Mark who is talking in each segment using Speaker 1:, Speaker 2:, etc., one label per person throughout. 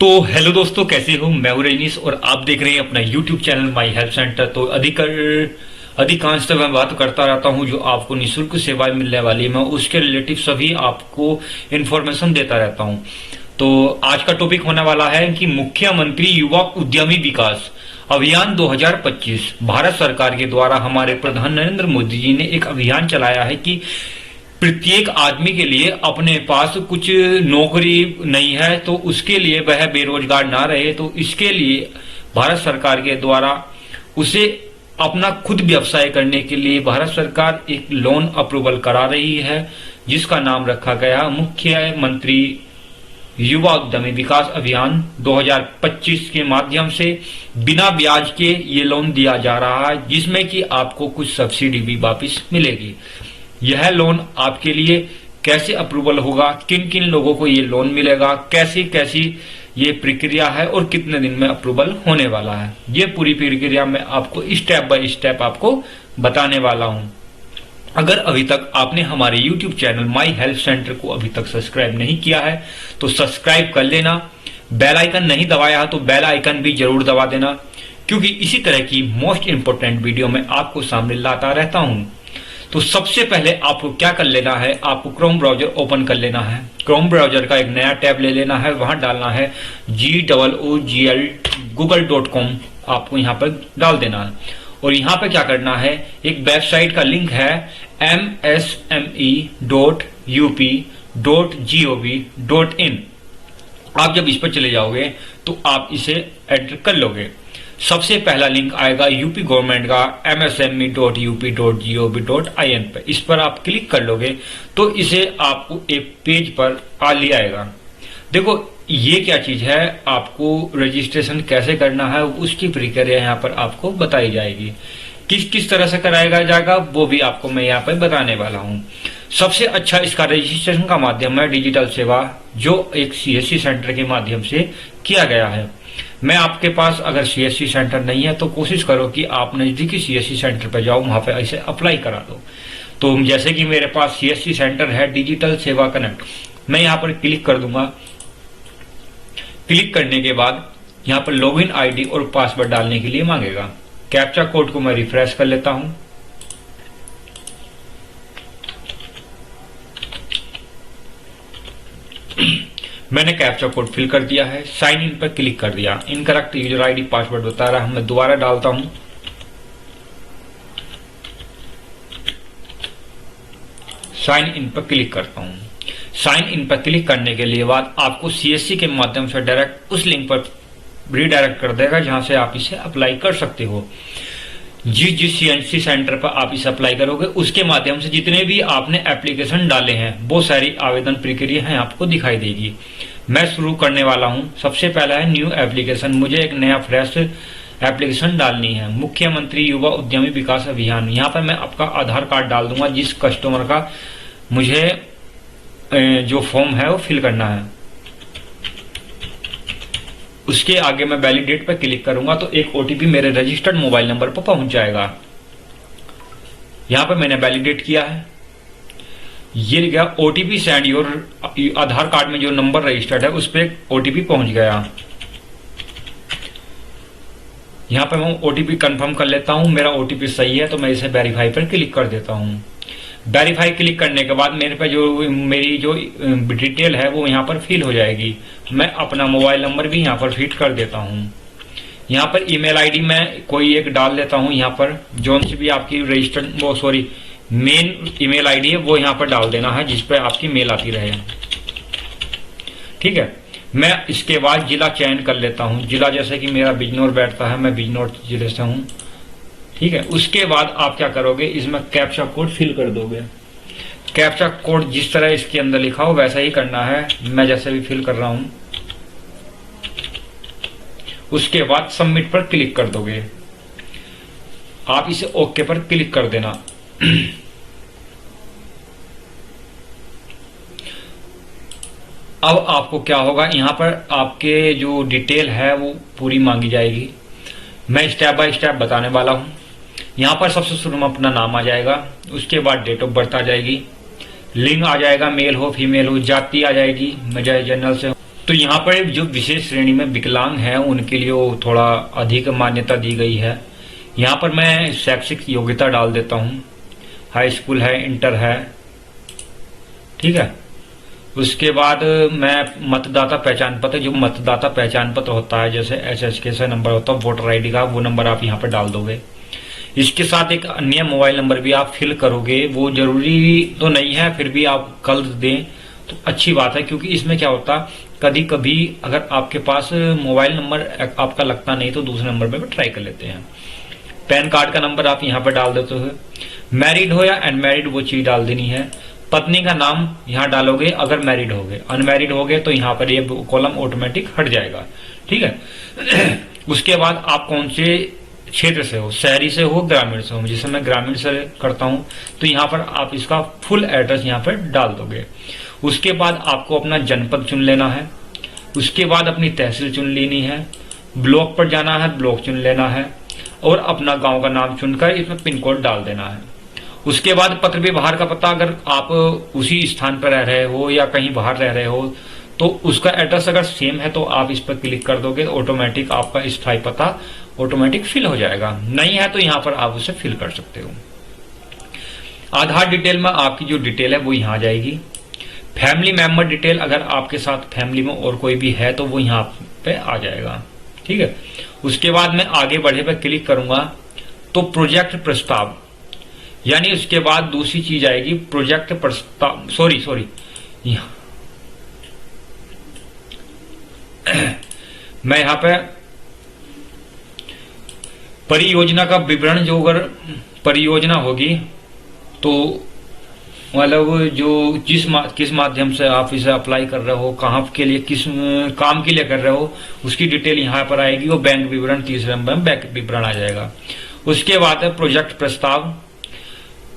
Speaker 1: तो हेलो दोस्तों, कैसे हो? मैं हूं रजनीश और आप देख रहे हैं अपना YouTube channel my help centre. तो अधिकांशतः मैं बात करता रहता हूं जो आपको निःशुल्क सेवाएं मिलने वाली है, मैं उसके रिलेटिव सभी आपको इन्फॉर्मेशन देता रहता हूं। तो आज का टॉपिक होने वाला है कि मुख्यमंत्री युवा उद्यमी विकास अभियान 2025 भारत सरकार के द्वारा हमारे प्रधान नरेंद्र मोदी जी ने एक अभियान चलाया है कि प्रत्येक आदमी के लिए अपने पास कुछ नौकरी नहीं है तो उसके लिए वह बेरोजगार ना रहे, तो इसके लिए भारत सरकार के द्वारा उसे अपना खुद व्यवसाय करने के लिए भारत सरकार एक लोन अप्रूवल करा रही है, जिसका नाम रखा गया मुख्यमंत्री युवा उद्यमी विकास अभियान 2025 के माध्यम से बिना ब्याज के ये लोन दिया जा रहा है, जिसमें कि आपको कुछ सब्सिडी भी वापस मिलेगी। यह लोन आपके लिए कैसे अप्रूवल होगा, किन किन लोगों को ये लोन मिलेगा, कैसी कैसी ये प्रक्रिया है और कितने दिन में अप्रूवल होने वाला है, ये पूरी प्रक्रिया मैं आपको स्टेप बाय स्टेप आपको बताने वाला हूं। अगर अभी तक आपने हमारे YouTube channel my help centre को अभी तक सब्सक्राइब नहीं किया है तो सब्सक्राइब कर लेना। बेल आइकन नहीं दबाया है तो बेल आइकन भी जरूर दबा देना, क्योंकि इसी तरह की मोस्ट इंपोर्टेंट वीडियो मैं आपको सामने लाता रहता हूं। तो सबसे पहले आपको क्या कर लेना है, आपको क्रोम ब्राउजर ओपन कर लेना है। क्रोम ब्राउजर का एक नया टैब ले लेना है, वहां डालना है GOOGLE google.com, आपको यहाँ पर डाल देना है। और यहाँ पे क्या करना है, एक वेबसाइट का लिंक है msme.up.gov.in। आप जब इस पर चले जाओगे तो आप इसे एंटर कर लोगे। सबसे पहला लिंक आएगा यूपी गवर्नमेंट का msme.up.gov.in पे, इस पर आप क्लिक कर लोगे तो इसे आपको एक पेज पर ले आएगा। देखो ये क्या चीज है, आपको रजिस्ट्रेशन कैसे करना है उसकी प्रक्रिया यहाँ पर आपको बताई जाएगी। किस किस तरह से कराया जाएगा वो भी आपको मैं यहाँ पर बताने वाला हूँ। सबसे अच्छा इसका रजिस्ट्रेशन का माध्यम है डिजिटल सेवा, जो एक CSC सेंटर के माध्यम से किया गया है। मैं आपके पास अगर CSC सेंटर नहीं है तो कोशिश करो कि आप नजदीकी CSC सेंटर पर जाओ, वहां पे इसे अप्लाई करा दो। तो जैसे कि मेरे पास CSC सेंटर है डिजिटल सेवा कनेक्ट, मैं यहाँ पर क्लिक कर दूंगा। क्लिक करने के बाद यहाँ पर लॉगिन ID और पासवर्ड डालने के लिए मांगेगा। कैप्चा कोड को मैं रिफ्रेश कर लेता हूं। मैंने कैप्चा कोड फिल कर दिया है, साइन इन पर क्लिक कर दिया। इनकरेक्ट यूजर ID पासवर्ड बता रहा है, मैं दोबारा डालता हूं। साइन इन पर क्लिक करता हूं। साइन इन पर क्लिक करने के लिए बाद आपको CSC के माध्यम से डायरेक्ट उस लिंक पर रीडायरेक्ट कर देगा जहां से आप इसे अप्लाई कर सकते हो। जिस CSC सेंटर पर आप इसे अप्लाई करोगे उसके माध्यम से जितने भी आपने एप्लीकेशन डाले हैं वो सारी आवेदन प्रक्रिया है आपको दिखाई देगी। मैं शुरू करने वाला हूं। सबसे पहला है न्यू एप्लीकेशन, मुझे एक नया फ्रेश एप्लीकेशन डालनी है, मुख्यमंत्री युवा उद्यमी विकास अभियान। यहाँ पर मैं आपका आधार कार्ड डाल दूंगा, जिस कस्टमर का मुझे जो फॉर्म है वो फिल करना है। उसके आगे मैं वैलिडेट पर क्लिक करूंगा तो एक OTP मेरे रजिस्टर्ड मोबाइल नंबर पर पहुंच जाएगा। यहां पर मैंने वैलिडेट किया है, ये लिखा OTP send your, Aadhaar card में जो नंबर रजिस्टर्ड है उस पर OTP पहुंच गया। यहां पर मैं OTP कंफर्म कर लेता हूं, मेरा OTP सही है तो मैं इसे वेरीफाई पर क्लिक कर देता हूं। वेरीफाई क्लिक करने के बाद मेरे पे मेरी जो डिटेल है वो यहाँ पर फिल हो जाएगी। मैं अपना मोबाइल नंबर भी यहाँ पर फिट कर देता हूँ। यहाँ पर ईमेल ID मैं कोई एक डाल देता हूँ, यहाँ पर जो सी भी आपकी रजिस्टर्ड मेन ईमेल ID है वो यहाँ पर डाल देना है, जिस पर आपकी मेल आती रहे। ठीक है, मैं इसके बाद जिला चयन कर लेता हूँ। जिला जैसे कि मेरा बिजनौर बैठता है, मैं बिजनौर जिले से हूँ। ठीक है, उसके बाद आप क्या करोगे, इसमें कैप्चा कोड फिल कर दोगे। कैप्चा कोड जिस तरह इसके अंदर लिखा हो वैसा ही करना है, मैं जैसे भी फिल कर रहा हूं। उसके बाद सबमिट पर क्लिक कर दोगे। आप इसे ओके पर क्लिक कर देना। अब आपको क्या होगा, यहां पर आपके जो डिटेल है वो पूरी मांगी जाएगी। मैं स्टेप बाय स्टेप बताने वाला हूं। यहाँ पर सबसे शुरू में अपना नाम आ जाएगा, उसके बाद डेट ऑफ बर्थ आ जाएगी, लिंग आ जाएगा, मेल हो फीमेल हो, जाति आ जाएगी, मैं जनरल से हूँ, तो यहाँ पर जो विशेष श्रेणी में विकलांग हैं उनके लिए वो थोड़ा अधिक मान्यता दी गई है। यहाँ पर मैं शैक्षिक योग्यता डाल देता हूँ, हाई स्कूल है, इंटर है, ठीक है। उसके बाद मैं मतदाता पहचान पत्र, जो मतदाता पहचान पत्र होता है जैसे SHK से नंबर होता है वोटर ID का, वो नंबर आप यहाँ पर डाल दोगे। इसके साथ एक अन्य मोबाइल नंबर भी आप फिल करोगे, वो जरूरी तो नहीं है, फिर भी आप कर दें तो अच्छी बात है, क्योंकि इसमें क्या होता है कभी कभी अगर आपके पास मोबाइल नंबर आपका लगता नहीं तो दूसरे नंबर पे भी ट्राई कर लेते हैं। पैन कार्ड का नंबर आप यहाँ पर डाल देते हो। मैरिड हो या अनमैरिड वो चीज डाल देनी है। पत्नी का नाम यहाँ डालोगे अगर मैरिड हो गए, अनमैरिड हो गए तो यहाँ पर ये कॉलम ऑटोमेटिक हट जाएगा, ठीक है। उसके बाद आप कौन से क्षेत्र से हो, शहरी से हो, ग्रामीण से हो, जिसे मैं ग्रामीण से करता हूं, तो यहाँ पर आप इसका फुल एड्रेस यहाँ पर डाल दोगे। उसके बाद आपको अपना जनपद चुन लेना है। उसके बाद अपनी तहसील चुन लेनी है, ब्लॉक पर जाना है, ब्लॉक चुन लेना है और अपना गांव का नाम चुनकर इसमें पिन कोड डाल देना है। उसके बाद पत्र व्यवहार का पता, अगर आप उसी स्थान पर रह रहे हो या कहीं बाहर रह रहे हो तो उसका एड्रेस अगर सेम है तो आप इस पर क्लिक कर दोगे, ऑटोमेटिक आपका स्थायी पता ऑटोमेटिक फिल हो जाएगा। नहीं है तो यहाँ पर आप उसे फिल कर सकते हो। आधार डिटेल में आपकी जो डिटेल है वो यहाँ जाएगी। फैमिली मेंबर डिटेल, अगर आपके साथ फैमिली में और कोई भी है तो वो यहाँ पे आ जाएगा, ठीक है। उसके बाद मैं आगे बढ़े पे क्लिक करूंगा तो प्रोजेक्ट प्रस्ताव, यानी उसके बाद दूसरी चीज आएगी प्रोजेक्ट प्रस्ताव, सॉरी मैं यहाँ पे परियोजना का विवरण, जो अगर परियोजना होगी तो मतलब जो किस माध्यम से आप इसे अप्लाई कर रहे हो, कहाँ के लिए, किस काम के लिए कर रहे हो, उसकी डिटेल यहाँ पर आएगी। वो बैंक विवरण, तीसरे नंबर में बैंक विवरण आ जाएगा। उसके बाद है प्रोजेक्ट प्रस्ताव।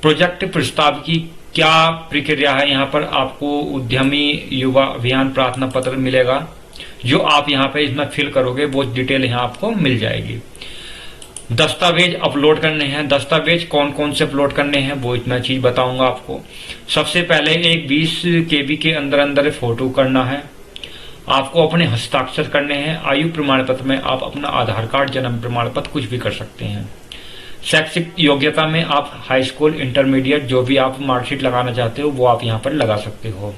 Speaker 1: प्रोजेक्ट प्रस्ताव की क्या प्रक्रिया है, यहाँ पर आपको उद्यमी युवा अभियान प्रार्थना पत्र मिलेगा, जो आप यहाँ पे इसमें फिल करोगे वो डिटेल यहाँ आपको मिल जाएगी। दस्तावेज अपलोड करने हैं। दस्तावेज कौन कौन से अपलोड करने हैं वो इतना चीज बताऊंगा आपको। सबसे पहले एक 20 KB के अंदर फोटो करना है। आपको अपने हस्ताक्षर करने हैं। आयु प्रमाण पत्र में आप अपना आधार कार्ड, जन्म प्रमाण पत्र कुछ भी कर सकते हैं। शैक्षिक योग्यता में आप हाई स्कूल, इंटरमीडिएट, जो भी आप मार्कशीट लगाना चाहते हो वो आप यहाँ पर लगा सकते हो।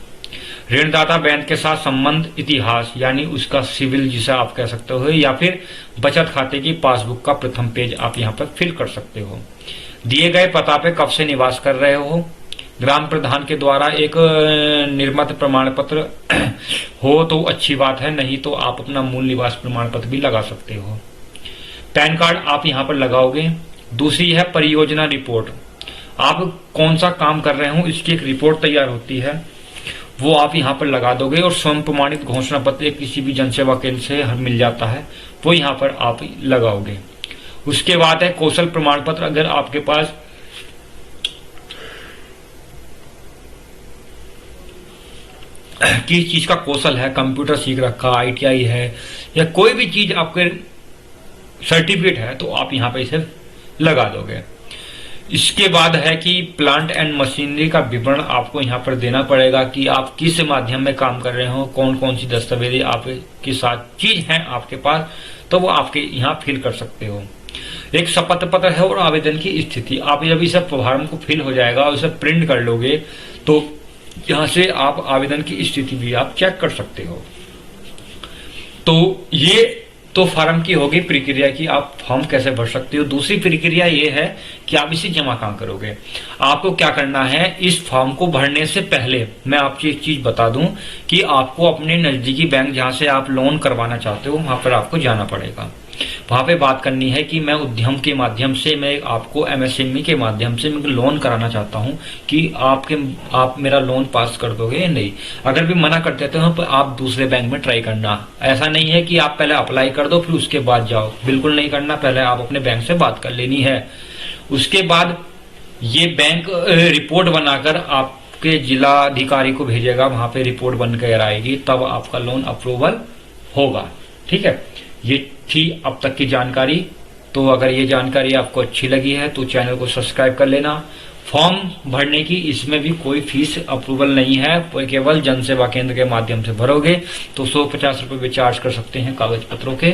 Speaker 1: ऋणदाता बैंक के साथ संबंध, इतिहास यानी उसका सिविल जिसे आप कह सकते हो, या फिर बचत खाते की पासबुक का प्रथम पेज आप यहाँ पर फिल कर सकते हो। दिए गए पता पे कब से निवास कर रहे हो। ग्राम प्रधान के द्वारा एक निर्मित प्रमाण पत्र हो तो अच्छी बात है, नहीं तो आप अपना मूल निवास प्रमाण पत्र भी लगा सकते हो। पैन कार्ड आप यहाँ पर लगाओगे। दूसरी है परियोजना रिपोर्ट। आप कौन सा काम कर रहे हो इसकी एक रिपोर्ट तैयार होती है, वो आप यहाँ पर लगा दोगे। और स्वयं प्रमाणित घोषणा पत्र किसी भी जनसेवा केंद्र से मिल जाता है, वो यहाँ पर आप लगाओगे। उसके बाद है कौशल प्रमाण पत्र। अगर आपके पास किस चीज का कौशल है, कंप्यूटर सीख रखा, ITI है या कोई भी चीज आपके सर्टिफिकेट है, तो आप यहाँ पे इसे लगा दोगे। इसके बाद है कि प्लांट एंड मशीनरी का विवरण आपको यहाँ पर देना पड़ेगा कि आप किस माध्यम में काम कर रहे हो, कौन कौन सी दस्तावेज आपके साथ चीज है आपके पास, तो वो आपके यहाँ फिल कर सकते हो। एक शपथ पत्र है और आवेदन की स्थिति। आप जब इस फॉर्म को फिल हो जाएगा और उसे प्रिंट कर लोगे तो यहाँ से आप आवेदन की स्थिति भी आप चेक कर सकते हो। तो ये तो फॉर्म की होगी प्रक्रिया की, आप फॉर्म कैसे भर सकते हो। दूसरी प्रक्रिया ये है कि आप इसे जमा कहाँ करोगे। आपको क्या करना है, इस फॉर्म को भरने से पहले मैं आपको एक चीज बता दूं कि आपको अपने नजदीकी बैंक जहां से आप लोन करवाना चाहते हो वहां पर आपको जाना पड़ेगा। वहां पे बात करनी है कि मैं उद्यम के माध्यम से, मैं आपको MSME के माध्यम से मैं लोन कराना चाहता हूं कि आप मेरा लोन पास कर दोगे या नहीं। अगर भी मना करते तो आप दूसरे बैंक में ट्राई करना। ऐसा नहीं है कि आप पहले अप्लाई कर दो फिर उसके बाद जाओ, बिल्कुल नहीं करना। पहले आप अपने बैंक से बात कर लेनी है। उसके बाद ये बैंक रिपोर्ट बनाकर आपके जिला अधिकारी को भेजेगा, वहां पे रिपोर्ट बनकर आएगी, तब आपका लोन अप्रूवल होगा। ठीक है, ये थी अब तक की जानकारी। तो अगर ये जानकारी आपको अच्छी लगी है तो चैनल को सब्सक्राइब कर लेना, फॉर्म भरने की इसमें भी कोई फीस अप्रूवल नहीं है, केवल जन सेवा केंद्र के माध्यम से भरोगे तो 150 रुपए भी चार्ज कर सकते हैं कागज पत्रों के।